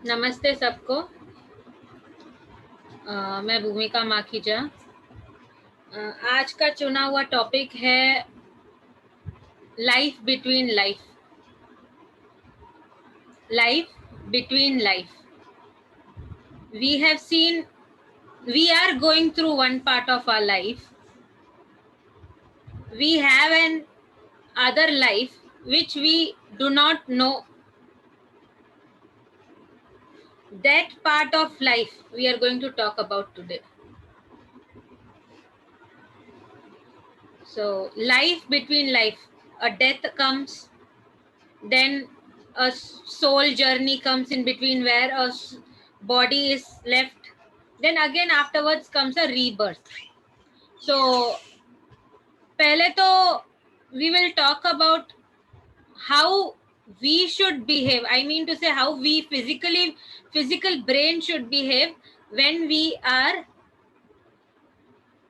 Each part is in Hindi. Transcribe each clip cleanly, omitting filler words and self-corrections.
नमस्ते सबको। मैं भूमिका माखीजा। आज का चुना हुआ टॉपिक है life between life. Life between life. We have seen, we are going through one part of our life. We have an other life which we do not know. That part of life we are going to talk about today. So life between life, a death comes, then a soul journey comes in between where a body is left, then again afterwards comes a rebirth. So pehle to we will talk about how we should behave. I mean to say how we physical brain should behave when we are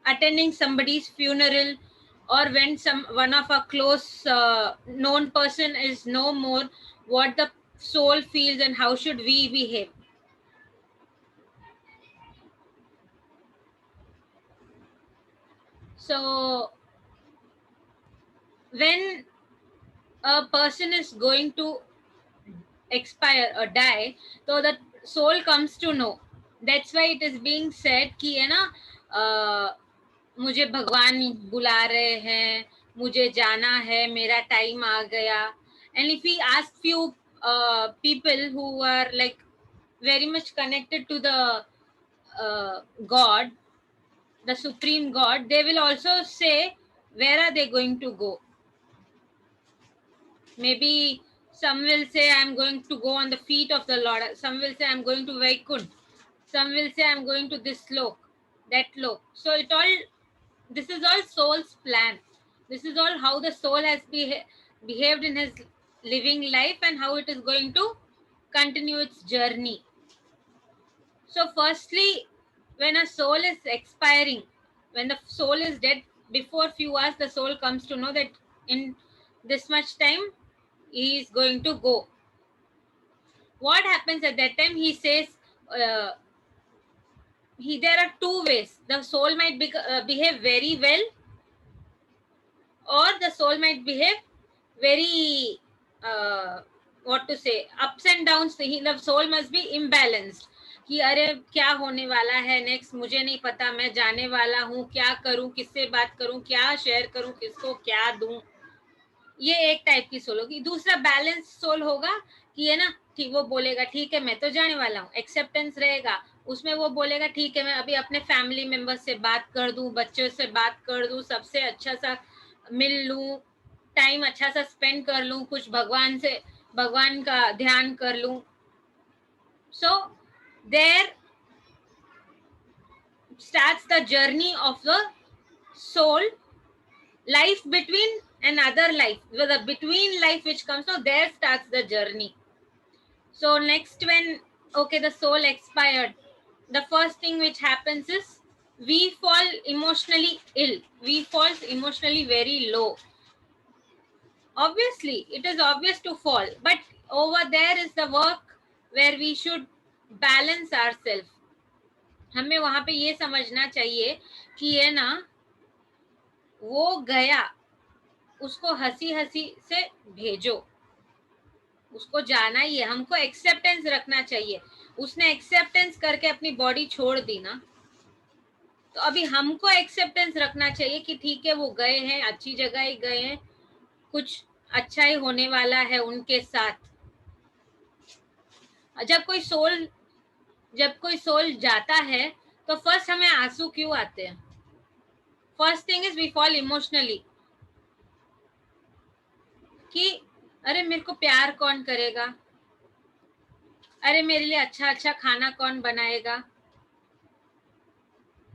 attending somebody's funeral, or when one of a close known person is no more, what the soul feels and how should we behave. So when a person is going to expire or die, so the soul comes to know. That's why it is being said कि है ना, मुझे भगवान बुला रहे हैं, मुझे जाना है, मेरा टाइम आ गया. And if we ask few people who are like very much connected to the God, the supreme God, they will also say where are they going to go. Maybe some will say I'm going to go on the feet of the Lord. Some will say I'm going to Vaikunth. Some will say I'm going to this lok, that lok. So this is all soul's plan. This is all how the soul has behaved in his living life and how it is going to continue its journey. So firstly, when a soul is expiring, when the soul is dead, before few hours the soul comes to know that in this much time he is going to go. What happens at that time? He says, there are two ways. The soul might behave very well, or the soul might behave very, what to say, ups and downs. The soul must be imbalanced कि अरे क्या होने वाला है नेक्स्ट, मुझे नहीं पता, मैं जाने वाला हूँ, क्या करूँ, किससे बात करूँ, क्या शेयर करूँ, किसको क्या दूं. ये एक टाइप की सोल होगी. दूसरा बैलेंस सोल होगा कि है ना, ठीक, वो बोलेगा ठीक है मैं तो जाने वाला हूँ, एक्सेप्टेंस रहेगा उसमें. वो बोलेगा ठीक है मैं अभी अपने फैमिली मेंबर से बात कर दूं, बच्चों से बात कर दूं, सबसे अच्छा सा मिल लूं, टाइम अच्छा सा स्पेंड कर लूं, कुछ भगवान का ध्यान कर लूं. So there starts the journey of the soul, life between another life, the between life which comes, so there starts the journey. So next, when the soul expired, the first thing which happens is we fall emotionally ill, we fall emotionally very low. Obviously it is obvious to fall, but over there is the work where we should balance ourselves. हमें वहां पे ये समझना चाहिए कि ये ना, वो गया, उसको हंसी हंसी से भेजो, उसको जाना ही है. हमको एक्सेप्टेंस रखना चाहिए. उसने एक्सेप्टेंस करके अपनी बॉडी छोड़ दी ना, तो अभी हमको एक्सेप्टेंस रखना चाहिए कि ठीक है वो गए हैं, अच्छी जगह ही गए हैं, कुछ अच्छा ही होने वाला है उनके साथ. जब कोई सोल जाता है तो फर्स्ट हमें आंसू क्यों आते हैं? First thing is we fall emotionally कि अरे मेरे को प्यार कौन करेगा, अरे मेरे लिए अच्छा अच्छा खाना कौन बनाएगा.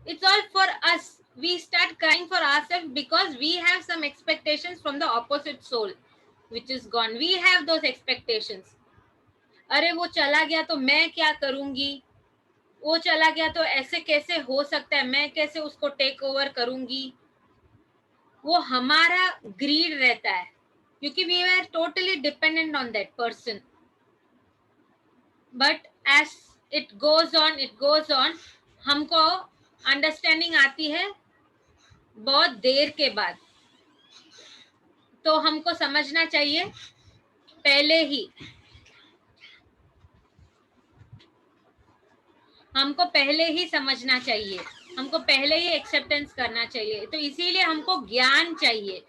It's all for us. We start crying for ourselves because we have some expectations from the opposite soul which is gone. We have those expectations. अरे वो चला गया तो मैं क्या करूंगी, वो चला गया तो ऐसे कैसे हो सकता है, मैं कैसे उसको टेक ओवर करूंगी. वो हमारा ग्रीड रहता है क्योंकि we are totally dependent on that person. But as it goes on, हमको अंडरस्टैंडिंग आती है बहुत देर के बाद. तो हमको समझना चाहिए पहले ही, हमको पहले ही समझना चाहिए, हमको पहले ही एक्सेप्टेंस करना चाहिए. तो इसीलिए हमको ज्ञान चाहिए.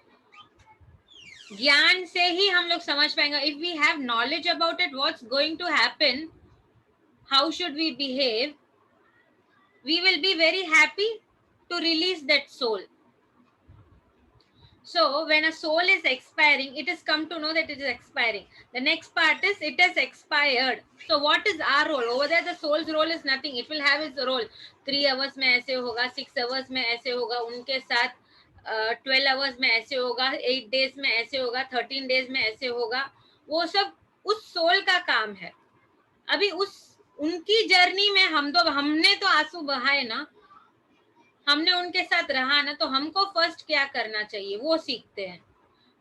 ज्ञान से ही हम लोग समझ पाएंगे. If we have knowledge about it, what's going to happen, how should we behave, we will be very happy to release that soul. So when a soul is expiring, it has come to know that it is expiring. The next part is it has expired. So what is our role over there? The soul's role is nothing. It will have its role. 3 hours में ऐसे होगा, 6 hours में ऐसे होगा, उनके साथ 12 hours में ऐसे होगा, 8 days में ऐसे होगा, 13 days में ऐसे होगा. वो सब उस सोल का काम है. अभी उनकी जर्नी में हमने तो आंसू बहाए ना, हमने उनके साथ रहा ना, तो हमको फर्स्ट क्या करना चाहिए वो सीखते हैं.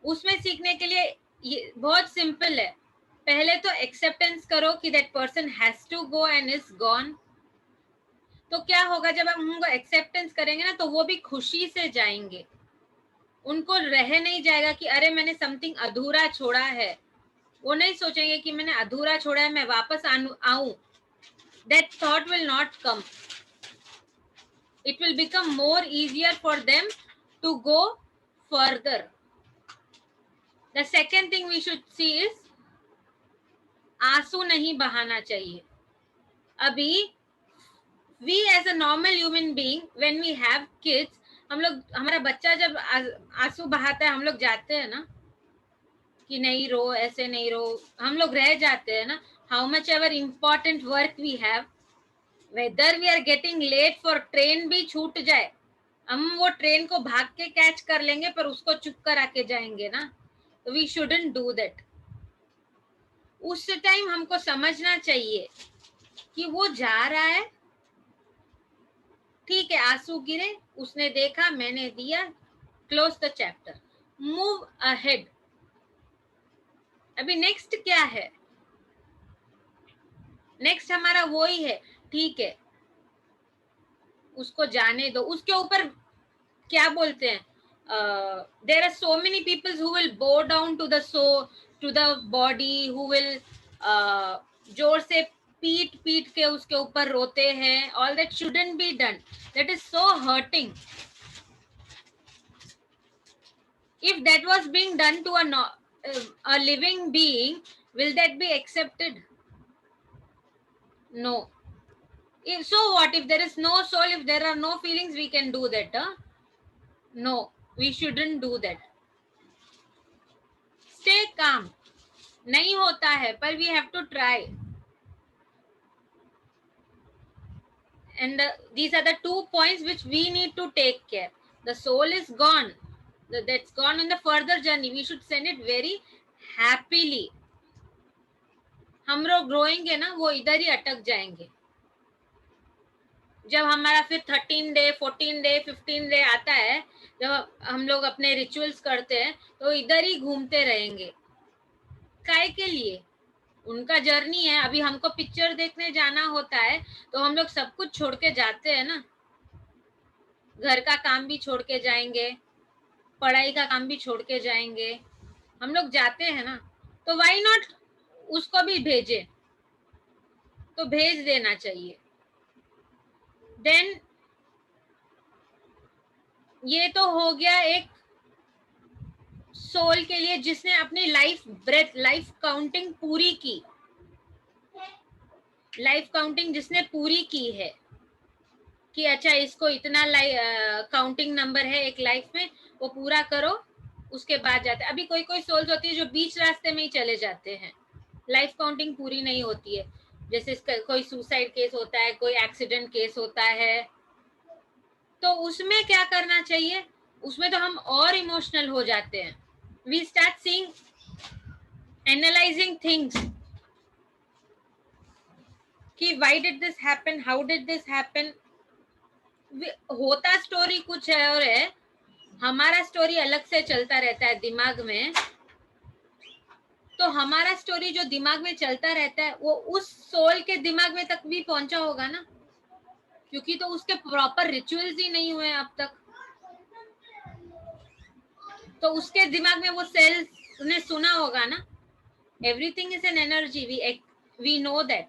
उसमें सीखने के लिए ये बहुत सिंपल है. पहले तो एक्सेप्टेंस करो कि that person has to go and is gone. तो क्या होगा जब हम उनको एक्सेप्टेंस करेंगे ना, तो वो भी खुशी से जाएंगे. उनको रह नहीं जाएगा कि अरे मैंने समथिंग अधूरा छोड़ा है. वो नहीं सोचेंगे कि मैंने अधूरा छोड़ा है, मैं वापस आऊं. That thought will not come. It will become more easier for them to go further. The second thing we should see is आंसू नहीं बहाना चाहिए. अभी we as a normal human being, when we have kids, हम लोग, हमारा बच्चा जब आंसू बहाता है, हम लोग जाते हैं ना कि नहीं रो, ऐसे नहीं रो, हम लोग रह जाते हैं ना. How much ever important work we have, whether we are getting late for train भी छूट जाए, हम वो ट्रेन को भाग के कैच कर लेंगे, पर उसको चुप करा के जाएंगे ना. तो वी शुडंट डू दैट. उस टाइम हमको समझना चाहिए कि वो जा रहा है, ठीक है, आंसू गिरे, उसने देखा, मैंने दिया, close the chapter, move ahead. अभी नेक्स्ट क्या है? नेक्स्ट हमारा वो ही है, ठीक है, उसको जाने दो. उसके ऊपर क्या बोलते हैं, there are so many people who will bow down to the soul, to the body, who will जोर से पीट के उसके ऊपर रोते हैं. all that shouldn't be done. That is so hurting. If that was being done to a living being, will that be accepted? No. So what if there is no soul, if there are no feelings, we can do that? No, we shouldn't do that. Stay calm. नहीं होता है, पर we have to try. And these are the 2 points which we need to take care. The soul is gone. That's gone in the further journey. We should send it very happily. हम लोग रोएंगे ना, वो इधर ही अटक जाएंगे. जब हमारा फिर 13 डे 14 डे 15 डे आता है, जब हम लोग अपने रिचुअल्स करते हैं, तो इधर ही घूमते रहेंगे. काय के लिए? उनका जर्नी है. अभी हमको पिक्चर देखने जाना होता है, तो हम लोग सब कुछ छोड़ के जाते हैं ना. घर का काम भी छोड़ के जाएंगे, पढ़ाई का काम भी छोड़ के जाएंगे, हम लोग जाते हैं ना. तो व्हाई नॉट उसको भी भेजे, तो भेज देना चाहिए. देन ये तो हो गया एक सोल के लिए जिसने अपनी लाइफ ब्रेथ, लाइफ काउंटिंग पूरी की. लाइफ काउंटिंग जिसने पूरी की है कि अच्छा इसको इतना काउंटिंग नंबर है एक लाइफ में, वो पूरा करो, उसके बाद जाते. अभी कोई कोई सोल्स होती है जो बीच रास्ते में ही चले जाते हैं, लाइफ काउंटिंग पूरी नहीं होती है. जैसे कोई सुसाइड केस होता है, कोई एक्सीडेंट केस होता है, तो उसमें क्या करना चाहिए? उसमें तो हम और इमोशनल हो जाते हैं. We start seeing, analysing things कि why did this happen, how did this happen. होता स्टोरी कुछ है और है, हमारा स्टोरी अलग से चलता रहता है दिमाग में. तो हमारा स्टोरी जो दिमाग में चलता रहता है वो उस सोल के दिमाग में तक भी पहुंचा होगा ना, क्योंकि तो उसके प्रॉपर रिचुअल्स ही नहीं हुए अब तक, तो उसके दिमाग में वो सेल ने सुना होगा ना. Everything is an energy, we know that.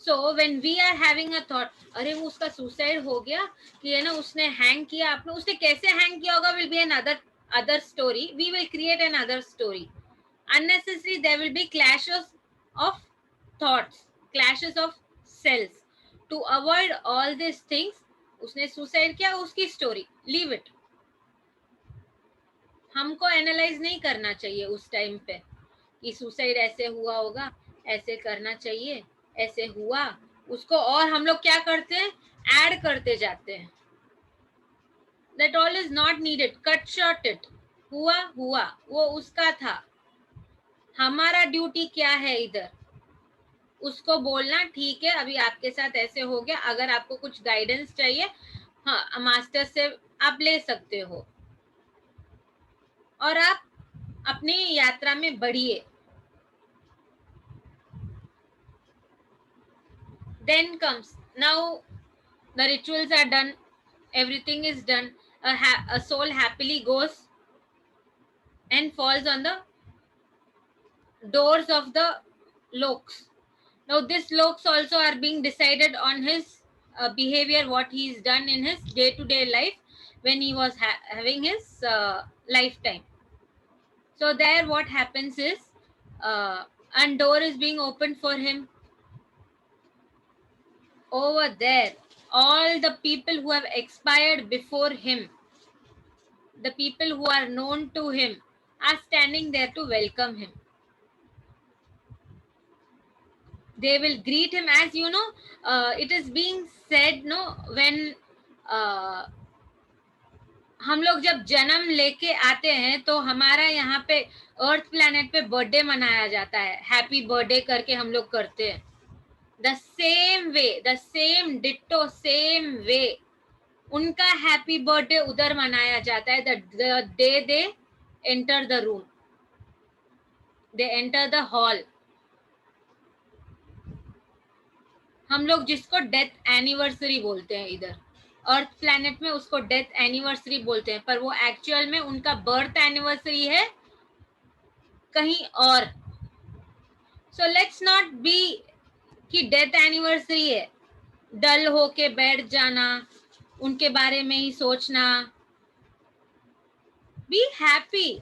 So when we are having a thought, अरे वो उसका सुसाइड हो गया कि है ना, उसने हैंग किया, आपने उसने कैसे हैंग किया होगा will be another story, we will create another story. Unnecessary there will be clashes of thoughts, clashes of cells. To avoid all these things, उसने सुसाइड किया, उसकी स्टोरी, लीव इट. हमको एनालाइज नहीं करना चाहिए उस टाइम पे कि सुसाइड ऐसे हुआ होगा, ऐसे करना चाहिए, ऐसे हुआ उसको, और हम लोग क्या करते हैं, ऐड करते जाते हैं. That all is not needed. Cut short it. हुआ हुआ, वो उसका था. हमारा ड्यूटी क्या है इधर, उसको बोलना, ठीक है अभी आपके साथ ऐसे हो गया, अगर आपको कुछ गाइडेंस चाहिए, हाँ मास्टर से आप ले सकते हो, और आप अपनी यात्रा में बढ़िए. Then comes, now the rituals are done, everything is done, a soul happily goes and falls on the doors of the loks. Now these loks also are being decided on his behavior, what he has done in his day-to-day life when he was having his lifetime. So there what happens is, and door is being opened for him. Over there, all the people who have expired before him, the people who are known to him, are standing there to welcome him. They will greet him, as you know, it is being said, no, when हम लोग जब जन्म लेके आते हैं तो हमारा यहाँ पे अर्थ प्लैनेट पे बर्थडे मनाया जाता है, हैप्पी बर्थडे करके हम लोग करते हैं. The same way, the same ditto same way, उनका हैप्पी बर्थडे उधर मनाया जाता है. The day they enter the room, they enter the hall. हम लोग जिसको डेथ एनिवर्सरी बोलते हैं इधर अर्थ प्लैनेट में, उसको डेथ एनिवर्सरी बोलते हैं, पर वो एक्चुअल में उनका बर्थ एनिवर्सरी है कहीं और. सो लेट्स नॉट बी कि डेथ एनिवर्सरी है, डल होके बैठ जाना, उनके बारे में ही सोचना. बी हैप्पी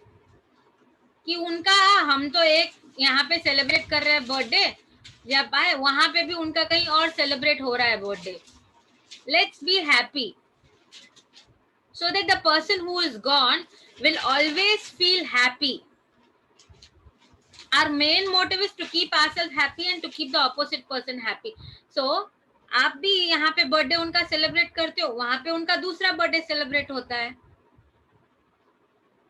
कि उनका, हम तो एक यहाँ पे सेलिब्रेट कर रहे हैं बर्थडे, जब आए वहां पे भी उनका कहीं और सेलिब्रेट हो रहा है birthday. Let's be happy so that the person who is gone will always feel happy. Our main motive is to keep ourselves happy and to keep the opposite person happy. So आप भी यहाँ पे बर्थडे उनका सेलिब्रेट करते हो, वहां पे उनका दूसरा बर्थडे सेलिब्रेट होता है.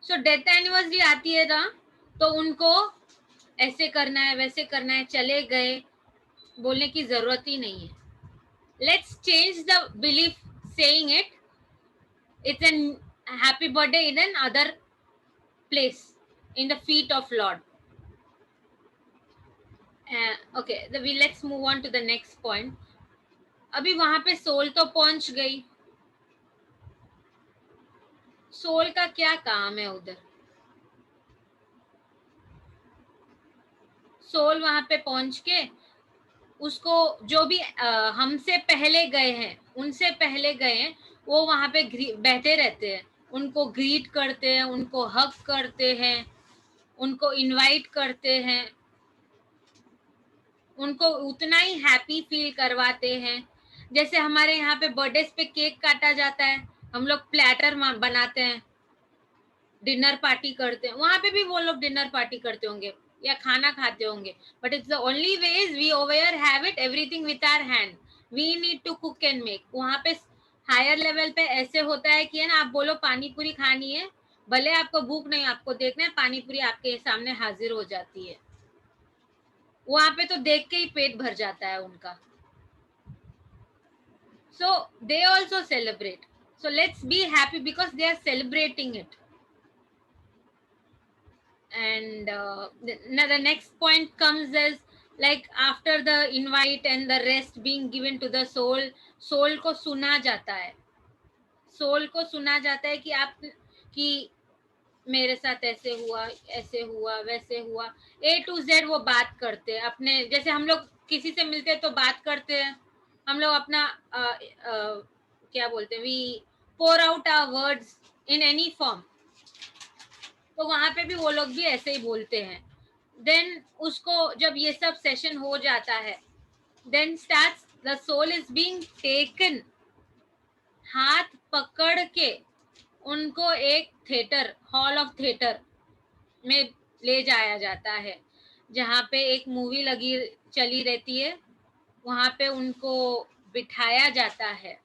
सो डेथ एनिवर्सरी आती है ना, तो उनको ऐसे करना है, वैसे करना है, चले गए बोलने की जरूरत ही नहीं है. Let's change the belief saying it, it's an happy birthday in an other place, in the feet of Lord. Okay, let's move on to the next point. अभी वहां पे सोल तो पहुंच गई, सोल का क्या काम है उधर. सोल वहां पे पहुंच के उसको, जो भी हमसे पहले गए हैं, उनसे पहले गए हैं, वो वहां पे बैठे रहते हैं, उनको ग्रीट करते हैं, उनको हग करते हैं, उनको इनवाइट करते हैं, उनको उतना ही हैप्पी फील करवाते हैं. जैसे हमारे यहाँ पे बर्थडे पे केक काटा जाता है, हम लोग प्लेटर बनाते हैं, डिनर पार्टी करते हैं, वहां पे भी वो लोग डिनर पार्टी करते होंगे या खाना खाते होंगे. But it's the only way is we over have it everything with our hand, we need to cook and make. वहां पे हायर लेवल पे ऐसे होता है कि है ना, आप बोलो पानी पूरी खानी है, भले आपको भूख नहीं, आपको देखना है पानी पूरी आपके सामने हाजिर हो जाती है. वहां पे तो देख के ही पेट भर जाता है उनका. So they also celebrate. So let's be happy because they are celebrating it. And the next point comes as like after the invite and the rest being given to the soul, soul को सुना जाता है, सोल को सुना जाता है कि आप कि मेरे साथ ऐसे हुआ वैसे हुआ, A to Z वो बात करते हैं अपने, जैसे हम लोग किसी से मिलते हैं तो बात करते हैं, हम लोग अपना क्या बोलते हैं, we pour out our words in any form, तो वहां पे भी वो लोग भी ऐसे ही बोलते हैं। देन उसको जब ये सब सेशन हो जाता है, then starts the soul is being taken, हाथ पकड़ के उनको एक थिएटर, हॉल ऑफ थिएटर में ले जाया जाता है, जहाँ पे एक मूवी लगी चली रहती है, वहां पे उनको बिठाया जाता है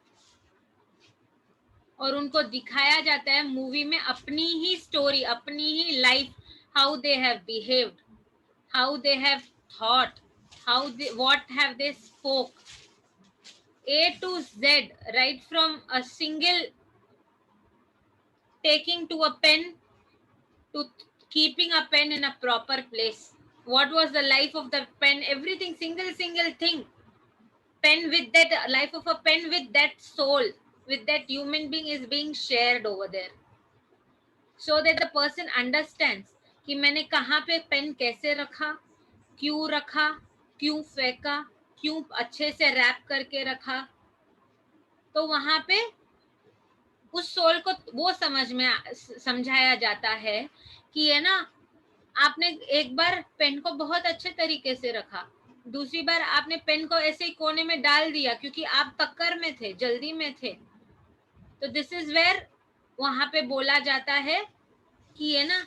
और उनको दिखाया जाता है मूवी में अपनी ही स्टोरी, अपनी ही life, how they have behaved, how they have thought, how they what have they spoke, A to Z, right from a single taking to a pen to keeping a pen in a proper place. What was the life of the pen? Everything, single thing. Pen with that life of a pen with that soul, with that human being is being shared over there. So that the person understands कि मैंने कहाँ पे पेन कैसे रखा, क्यों फेंका, क्यों अच्छे से रैप करके रखा, तो वहां पे उस सोल को वो समझाया जाता है कि है ना, आपने एक बार पेन को बहुत अच्छे तरीके से रखा, दूसरी बार आपने पेन को ऐसे ही कोने में डाल दिया क्योंकि आप टक्कर में थे, जल्दी में थे, तो दिस इज वेयर वहां पे बोला जाता है कि है ना,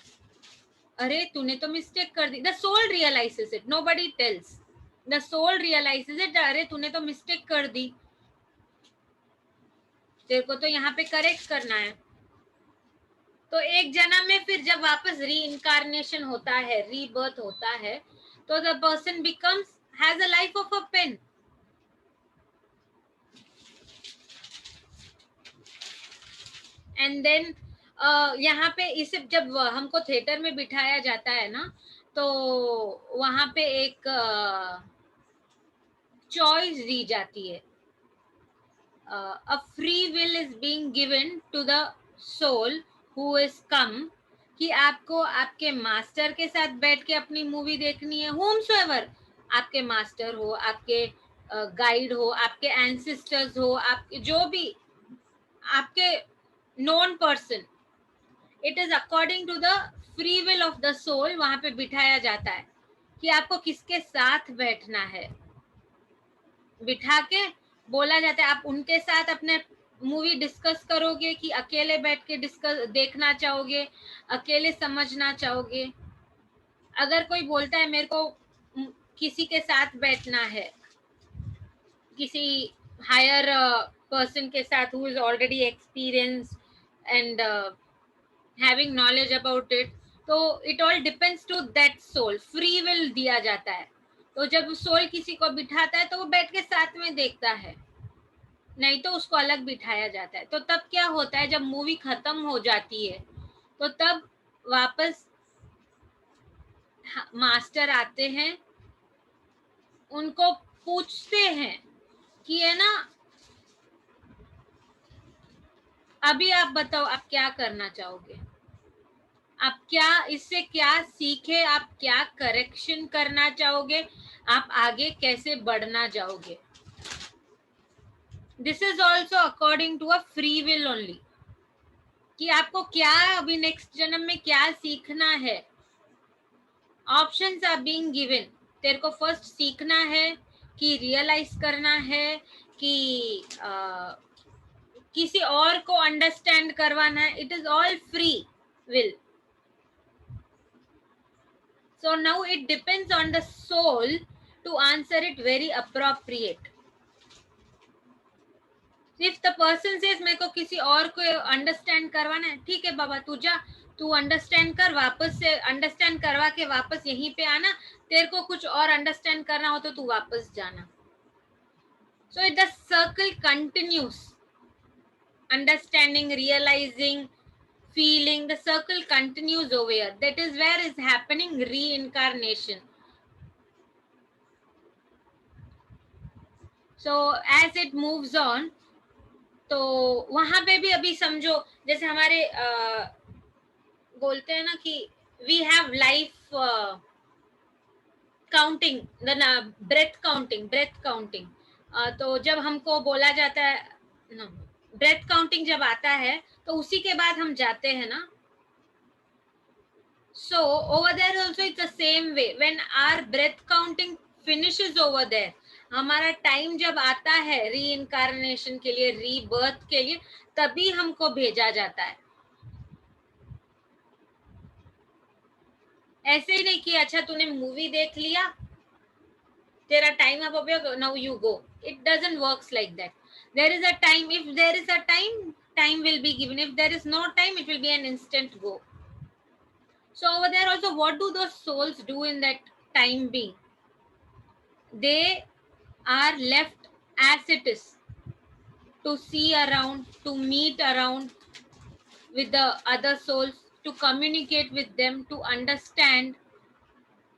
अरे तूने तो मिस्टेक कर दी, the soul realises it, nobody tells, the soul realises it, अरे तूने तो मिस्टेक कर दी, तेरे को तो यहाँ पे करेक्ट करना है। तो एक जन्म में फिर जब वापस री इनकारनेशन होता है, रीबर्थ होता है, तो the person becomes has a life of a pain. And then यहाँ पे इसे जब हमको थिएटर में बिठाया जाता है ना, तो वहां पे एक चॉइस दी जाती है, a free will is being given to the soul who is come, कि आपको आपके मास्टर के साथ बैठ के अपनी मूवी देखनी है, whomsoever, आपके मास्टर हो, आपके गाइड हो, आपके एंसेस्टर्स हो, आपके जो भी आपके known person, it is according to the free will of the soul, वहां पे बिठाया जाता है कि आपको किसके साथ बैठना है, बिठा के बोला जाता है आप उनके साथ अपने मूवी डिस्कस करोगे कि अकेले बैठ के डिस्कस देखना चाहोगे, अकेले समझना चाहोगे। अगर कोई बोलता है मेरे को किसी के साथ बैठना है, किसी हायर पर्सन के साथ who is already experience and having knowledge about it, तो it all depends to that soul, free will दिया जाता है। तो जब सोल किसी को बिठाता है तो वो बैठ के साथ में देखता है, नहीं तो उसको अलग बिठाया जाता है। तो तब क्या होता है, जब मूवी खत्म हो जाती है तो तब वापस मास्टर आते हैं, उनको पूछते हैं कि है ना, अभी आप बताओ आप क्या करना चाहोगे, आप क्या इससे क्या सीखे, आप क्या करेक्शन करना चाहोगे, आप आगे कैसे बढ़ना चाहोगे। This is also according to a free will only, कि आपको क्या अभी नेक्स्ट जन्म में क्या सीखना है। ऑप्शंस आर बीइंग गिवन, तेरे को फर्स्ट सीखना है कि रियलाइज करना है कि किसी और को अंडरस्टैंड करवाना है, it is all free will. So now it depends on the soul to answer it very appropriate. If the person says मेरे को किसी और को अंडरस्टैंड करवाना है, ठीक है बाबा तू जा, तू अंडरस्टैंड कर, वापस से अंडरस्टैंड करवा के वापस यहीं पे आना, तेरे को कुछ और अंडरस्टैंड करना हो तो तू वापस जाना। So it the circle continues, understanding, realizing, feeling, the circle continues over here. That is where is happening reincarnation. So as it moves on, तो वहां पे भी अभी समझो जैसे हमारे बोलते हैं ना कि we have life counting, breath counting. तो जब हमको बोला जाता है ना, ब्रेथ काउंटिंग जब आता है तो उसी के बाद हम जाते हैं ना। So over there also it's the same way. When our breath counting finishes over there, हमारा टाइम जब आता है रीइंकार्नेशन के लिए, रीबर्थ के लिए, तभी हमको भेजा जाता है। ऐसे ही नहीं कि अच्छा तूने मूवी देख लिया, तेरा टाइम अब हो गया, now you go. It doesn't works like that. There is a time, if there is a time, time will be given. If there is no time, it will be an instant go. So over there also, what do those souls do in that time being? They are left as it is, to see around, to meet around with the other souls, to communicate with them, to understand.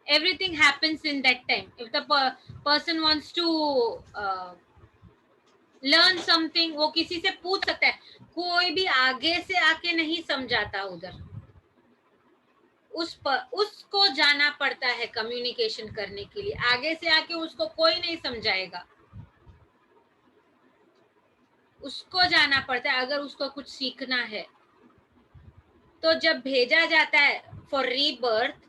Everything happens in that time. If the person wants to learn something, वो किसी से पूछ सकता है। कोई भी आगे से आके नहीं समझाता उधर, उसको जाना पड़ता है कम्युनिकेशन करने के लिए। आगे से आके उसको कोई नहीं समझाएगा, उसको जाना पड़ता है अगर उसको कुछ सीखना है। तो जब भेजा जाता है फॉर रीबर्थ,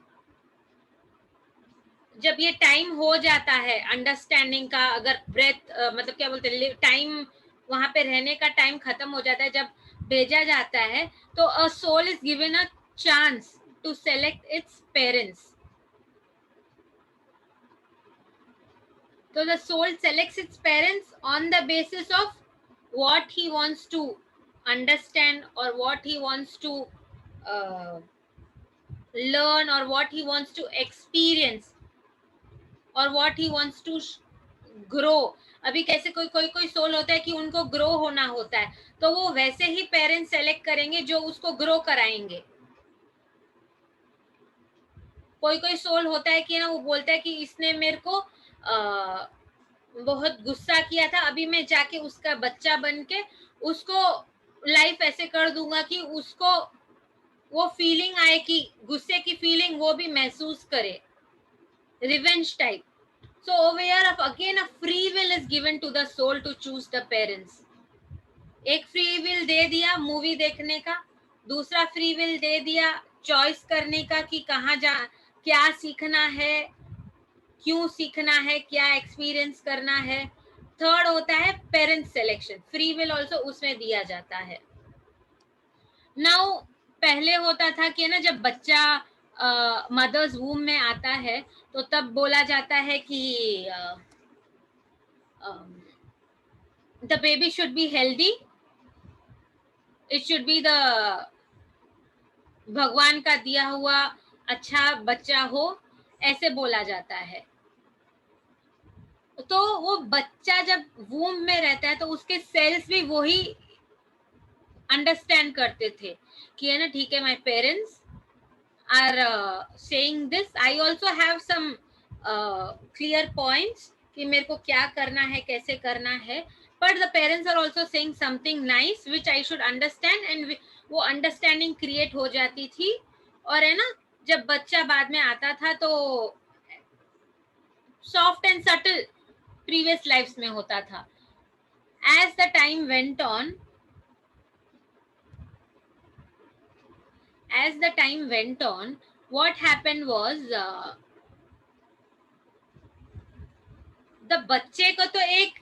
जब ये टाइम हो जाता है अंडरस्टैंडिंग का, अगर ब्रेथ मतलब क्या बोलते हैं, टाइम वहां पे रहने का टाइम खत्म हो जाता है, जब भेजा जाता है, तो a soul is given a chance to select its parents. तो the soul selects its parents on the basis of what he wants to understand, or what he wants to learn, or what he wants to experience, or what he wants to grow. अभी कैसे कोई सोल होता है कि उनको ग्रो होना होता है, तो वो वैसे ही पेरेंट्स सेलेक्ट करेंगे जो उसको ग्रो कराएंगे। कोई सोल होता है कि ना, वो बोलता है कि इसने मेरे को बहुत गुस्सा किया था, अभी मैं जाके उसका बच्चा बन के उसको लाइफ ऐसे कर दूंगा कि उसको वो फीलिंग आए, कि गुस्से की फीलिंग वो भी महसूस करे, revenge type. So over here again a free will is given to the soul to choose the parents. एक फ्री विल दे दिया मूवी देखने का, दूसरा फ्री विल दे दिया चॉइस करने का कि कहाँ जा, क्या सीखना है, क्यों सीखना है, क्या एक्सपीरियंस करना है। थर्ड होता है parent selection, free will also उसमें दिया जाता है। नाउ पहले होता था कि ना, जब बच्चा मदर्स वूम में आता है तो तब बोला जाता है कि the baby should be healthy, it should be the भगवान का दिया हुआ अच्छा बच्चा हो, ऐसे बोला जाता है। तो वो बच्चा जब वूम में रहता है तो उसके सेल्स भी वही अंडरस्टैंड करते थे कि है ना, ठीक है, my parents are saying this, I also have some clear points कि मेरे को क्या करना है, कैसे करना है, but the parents are also saying something nice which I should understand, and वो अंडरस्टैंडिंग क्रिएट हो जाती थी। और है ना, जब बच्चा बाद में आता था तो soft and subtle previous lifes में होता था। As the time went on, as the time went on, what happened was the बच्चे को तो एक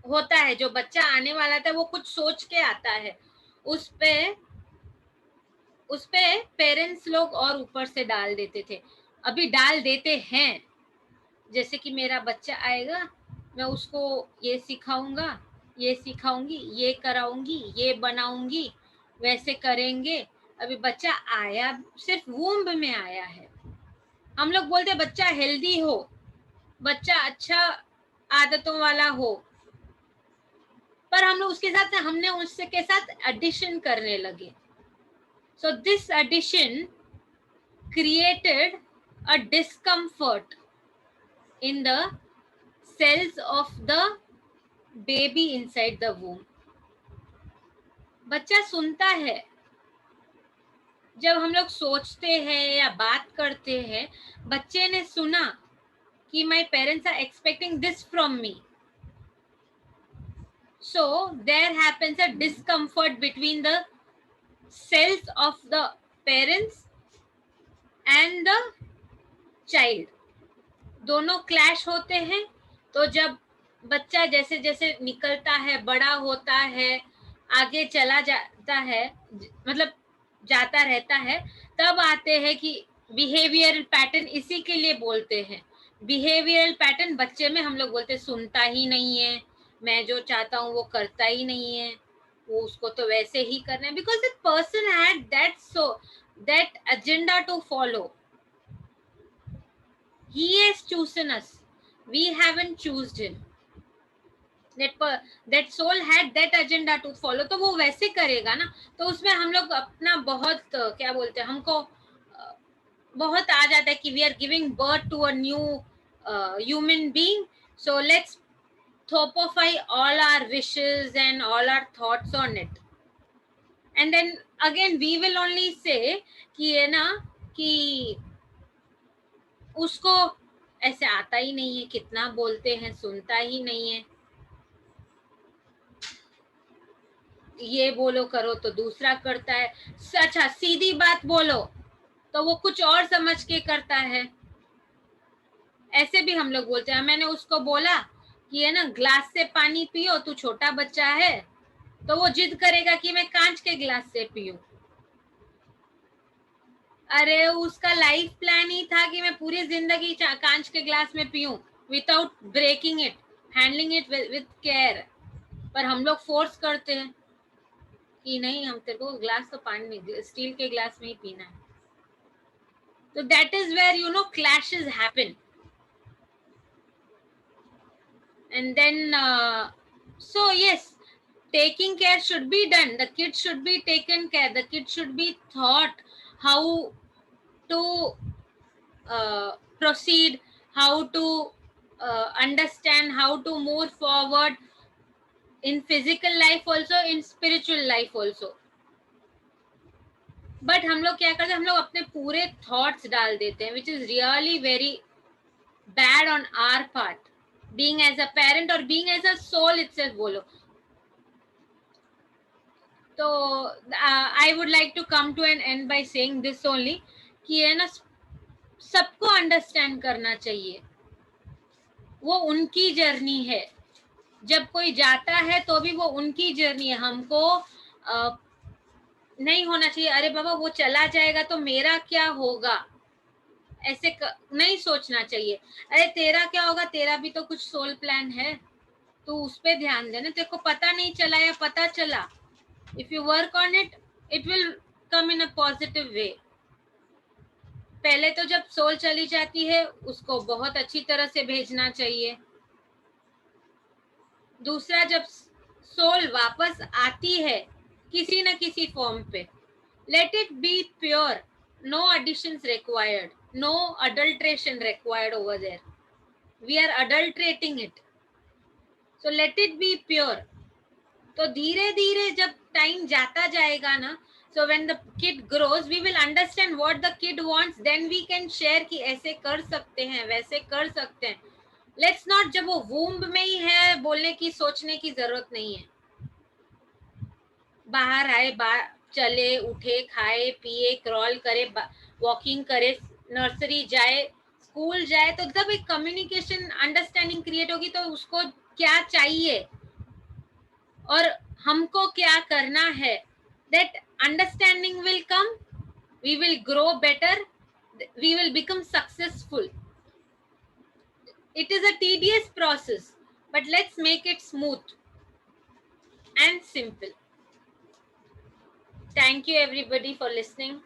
होता है, जो बच्चा आने वाला था वो कुछ सोच के आता है, उस पे पेरेंट्स लोग और ऊपर से डाल देते थे, अभी डाल देते हैं। जैसे कि मेरा बच्चा आएगा, मैं उसको ये सिखाऊंगा, ये सिखाऊंगी, ये कराऊंगी, ये बनाऊंगी, वैसे करेंगे। अभी बच्चा आया, सिर्फ वूम्ब में आया है। हम लोग बोलते बच्चा हेल्दी हो, बच्चा अच्छा आदतों वाला हो, पर हम लोग उसके साथ हमने उसके साथ एडिशन करने लगे। So this addition created a discomfort in the cells of the baby inside the womb. बच्चा सुनता है, जब हम लोग सोचते हैं या बात करते हैं, बच्चे ने सुना कि my parents are expecting this from me, so there happens a discomfort between the cells of the parents and the child. दोनों क्लैश होते हैं. तो जब बच्चा जैसे जैसे निकलता है, बड़ा होता है, आगे चला जाता है, मतलब जाता रहता है, तब आते हैं कि बिहेवियरल पैटर्न. इसी के लिए बोलते हैं बिहेवियरल पैटर्न. बच्चे में हम लोग बोलते सुनता ही नहीं है, मैं जो चाहता हूँ वो करता ही नहीं है, वो उसको तो वैसे ही करना है, because the person had that agenda to follow. He has chosen us, we haven't chosen him. That soul had that agenda to follow, तो वो वैसे करेगा ना. तो उसमें हम लोग अपना बहुत क्या बोलते हैं, हमको बहुत आ जाता है कि we are giving birth to a new human being, so let's thopify all our wishes and all our thoughts on it. And then again we will only say कि है ना कि उसको ऐसे आता ही नहीं है, कितना बोलते हैं, सुनता ही नहीं है, ये बोलो करो तो दूसरा करता है, अच्छा सीधी बात बोलो तो वो कुछ और समझ के करता है. ऐसे भी हम लोग बोलते हैं. मैंने उसको बोला कि है ना ग्लास से पानी पियो, तू छोटा बच्चा है, तो वो जिद करेगा कि मैं कांच के ग्लास से पीऊं. अरे उसका लाइफ प्लान ही था कि मैं पूरी जिंदगी कांच के ग्लास में पीऊं without breaking it, handling it with care. पर हम लोग फोर्स करते हैं कि नहीं, हम तेरे को ग्लास तो पानी स्टील के ग्लास में ही पीना है. तो that is where you know clashes happen. And then so yes, taking care should be done. The kid should be taken care. The kid should be taught how to proceed, how to understand, how to move forward in physical life also, in spiritual life also. But हम लोग क्या करते हैं, हम लोग अपने पूरे थॉट्स डाल देते हैं, which is really very bad on our part, being as a parent और being as a soul itself बोलो. तो I would like to come to an end by saying this only कि है ना सबको अंडरस्टैंड करना चाहिए, वो उनकी जर्नी है. जब कोई जाता है तो भी वो उनकी जर्नी है. हमको नहीं होना चाहिए अरे बाबा वो चला जाएगा तो मेरा क्या होगा, ऐसे नहीं सोचना चाहिए. अरे तेरा क्या होगा, तेरा भी तो कुछ सोल प्लान है, तो उस पे ध्यान देना. तेरे को पता नहीं चला या पता चला, if you work on it, it will come in a positive way. पहले तो जब सोल चली जाती है उसको बहुत अच्छी तरह से भेजना चाहिए. दूसरा, जब सोल वापस आती है किसी न किसी फॉर्म पे, let it be pure, no additions required, no adulteration required over there. We are adulterating it, so let it be pure. तो धीरे धीरे जब टाइम जाता जाएगा ना, so when the kid grows we will understand what the kid wants, then we can share कि ऐसे कर सकते हैं, वैसे कर सकते हैं. Let's not, जब वो वूम्ब में ही है बोलने की, सोचने की जरूरत नहीं है. बाहर आए, चले, उठे, खाए, पिए, क्रॉल करे, वॉकिंग करे, नर्सरी जाए, स्कूल जाए, तो जब एक कम्युनिकेशन अंडरस्टैंडिंग क्रिएट होगी तो उसको क्या चाहिए और हमको क्या करना है, that understanding will come, we will grow better, we will become successful. It is a tedious process, but let's make it smooth and simple. Thank you everybody for listening.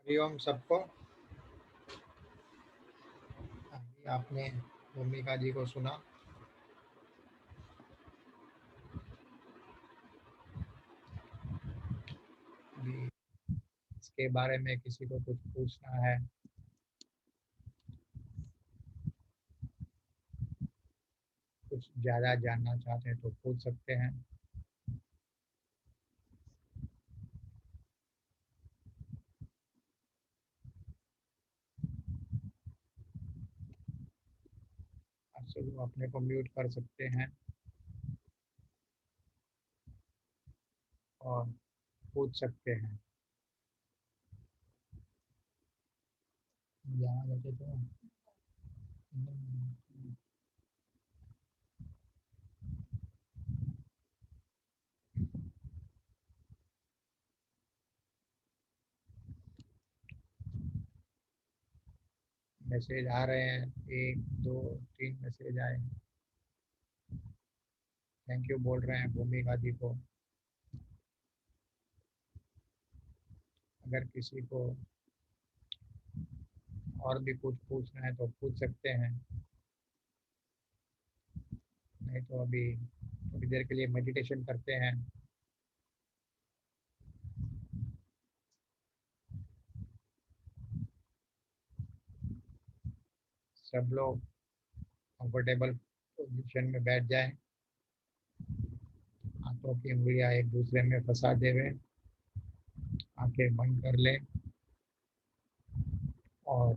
Hariom सबको। अभी आपने भूमिका जी को सुना। अभी इसके बारे में किसी को कुछ पूछना है, कुछ ज़्यादा जानना चाहते हैं तो पूछ सकते हैं। आप सब अपने को म्यूट कर सकते हैं और पूछ सकते हैं। यहाँ लगे तो मैसेज आ रहे हैं, 1 2 3 मैसेज आए। थैंक यू बोल रहे हैं भूमिका जी को। अगर किसी को और भी कुछ पूछना है तो पूछ सकते हैं, नहीं तो अभी थोड़ी देर के लिए मेडिटेशन करते हैं। सब लोग कंफर्टेबल पोजीशन में बैठ जाएं, हाथों की उंगलियां एक दूसरे में फंसा देवे, आंखें बंद कर लें और